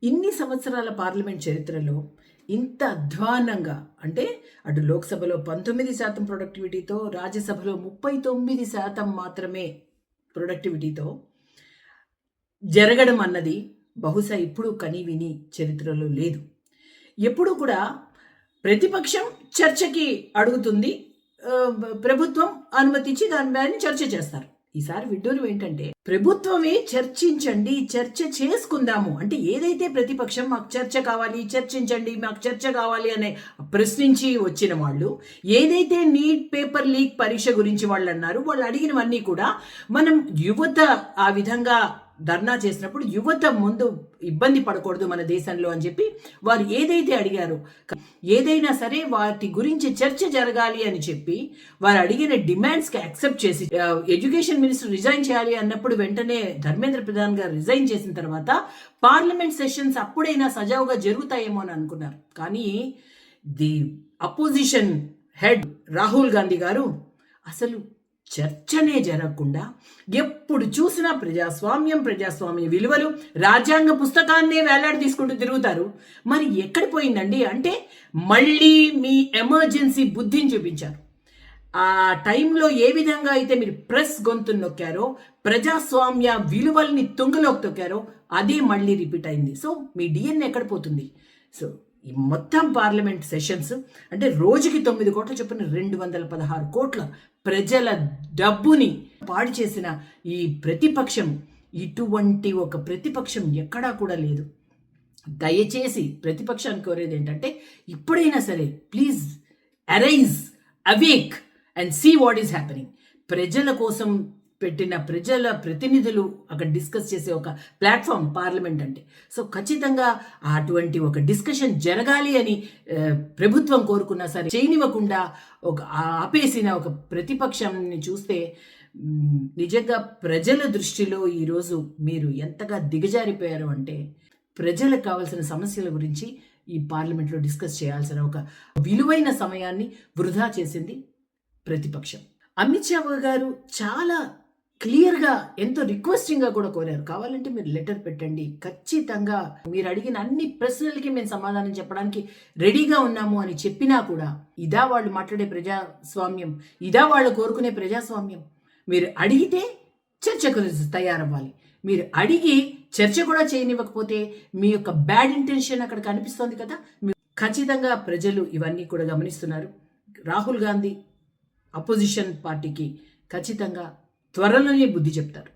ఇన్ని సంవత్సరాల పార్లమెంట్ చరిత్రలో ఇంత అధ్వానంగా అంటే అటు లోక్సభలో 19% ప్రొడక్టివిటీతో, రాజ్యసభలో 39% మాత్రమే ప్రొడక్టివిటీతో జరగడం అన్నది బహుశా ఇప్పుడు కని విని చరిత్రలో లేదు. ఎప్పుడు కూడా ప్రతిపక్షం చర్చకి అడుగుతుంది, ప్రభుత్వం అనుమతించి దాని మీద చర్చ చేస్తారు. ఈసారి విడ్డూరం ఏంటంటే ప్రభుత్వమే చర్చించండి, చర్చ చేసుకుందాము అంటే ఏదైతే ప్రతిపక్షం మాకు చర్చ కావాలి, చర్చించండి, మాకు చర్చ కావాలి అనే ప్రశ్నించి వచ్చిన వాళ్ళు, ఏదైతే నీట్ పేపర్ లీక్ పరీక్ష గురించి వాళ్ళు అన్నారు, వాళ్ళు అడిగినవన్నీ కూడా మనం యువత ఆ విధంగా ధర్నా చేసినప్పుడు యువత ముందు ఇబ్బంది పడకూడదు మన దేశంలో అని చెప్పి వారు ఏదైతే అడిగారో, ఏదైనా సరే వాటి గురించి చర్చ జరగాలి అని చెప్పి వారు అడిగిన డిమాండ్స్కి యాక్సెప్ట్ చేసి ఎడ్యుకేషన్ మినిస్టర్ రిజైన్ చేయాలి అన్నప్పుడు వెంటనే ధర్మేంద్ర ప్రధాన్ గారు రిజైన్ చేసిన తర్వాత పార్లమెంట్ సెషన్స్ అప్పుడైనా సజావుగా జరుగుతాయేమో అని అనుకున్నారు. కానీ the opposition head Rahul Gandhi గారు అసలు చర్చనే జరగకుండా ఎప్పుడు చూసినా ప్రజాస్వామ్య విలువలు, రాజ్యాంగ పుస్తకాన్నే వేలాడి తీసుకుంటూ తిరుగుతారు. మరి ఎక్కడ పోయిందండి అంటే మళ్ళీ మీ ఎమర్జెన్సీ బుద్ధిని చూపించారు. ఆ టైంలో ఏ విధంగా అయితే మీరు ప్రెస్ గొంతు నొక్కారో, ప్రజాస్వామ్య విలువల్ని తుంగలోకి తొక్కారో అదే మళ్ళీ రిపీట్ అయింది. సో మీ డిఎన్ఏ ఎక్కడ పోతుంది? సో ఈ మొత్తం పార్లమెంట్ సెషన్స్ అంటే రోజుకి 9 కోట్ల చొప్పున 216 కోట్ల ప్రజల డబ్బుని పాడు చేసిన ఈ ప్రతిపక్షం, ఇటువంటి ఒక ప్రతిపక్షం ఎక్కడా కూడా లేదు. దయచేసి ప్రతిపక్షానికి కోరేది ఏంటంటే ఇప్పుడైనా సరే please arise, awake and see what is happening. ప్రజల కోసం పెట్టిన ప్రజల ప్రతినిధులు అక్కడ డిస్కస్ చేసే ఒక ప్లాట్ఫామ్ పార్లమెంట్ అంటే. సో ఖచ్చితంగా అటువంటి ఒక డిస్కషన్ జరగాలి అని ప్రభుత్వం కోరుకున్నా సరే చేయనివ్వకుండా ఒక ఆపేసిన ఒక ప్రతిపక్షాన్ని చూస్తే నిజంగా ప్రజల దృష్టిలో ఈరోజు మీరు ఎంతగా దిగజారిపోయారు అంటే ప్రజలకు కావాల్సిన సమస్యల గురించి ఈ పార్లమెంట్లో డిస్కస్ చేయాల్సిన ఒక విలువైన సమయాన్ని వృధా చేసింది ప్రతిపక్షం. అమిత్ షా గారు చాలా క్లియర్గా ఎంతో రిక్వెస్టింగ్గా కూడా కోరారు, కావాలంటే మీరు లెటర్ పెట్టండి, ఖచ్చితంగా మీరు అడిగిన అన్ని ప్రశ్నలకి మేము సమాధానం చెప్పడానికి రెడీగా ఉన్నాము అని చెప్పినా కూడా ఇదా వాళ్ళు మాట్లాడే ప్రజాస్వామ్యం, ఇదా వాళ్ళు కోరుకునే ప్రజాస్వామ్యం? మీరు అడిగితే చర్చకు తయారవ్వాలి, మీరు అడిగి చర్చ కూడా చేయనివ్వకపోతే మీ యొక్క బ్యాడ్ ఇంటెన్షన్ అక్కడ కనిపిస్తోంది కదా. ఖచ్చితంగా ప్రజలు ఇవన్నీ కూడా గమనిస్తున్నారు. రాహుల్ గాంధీ అపోజిషన్ పార్టీకి ఖచ్చితంగా త్వరలోనే బుద్ధి చెప్తారు.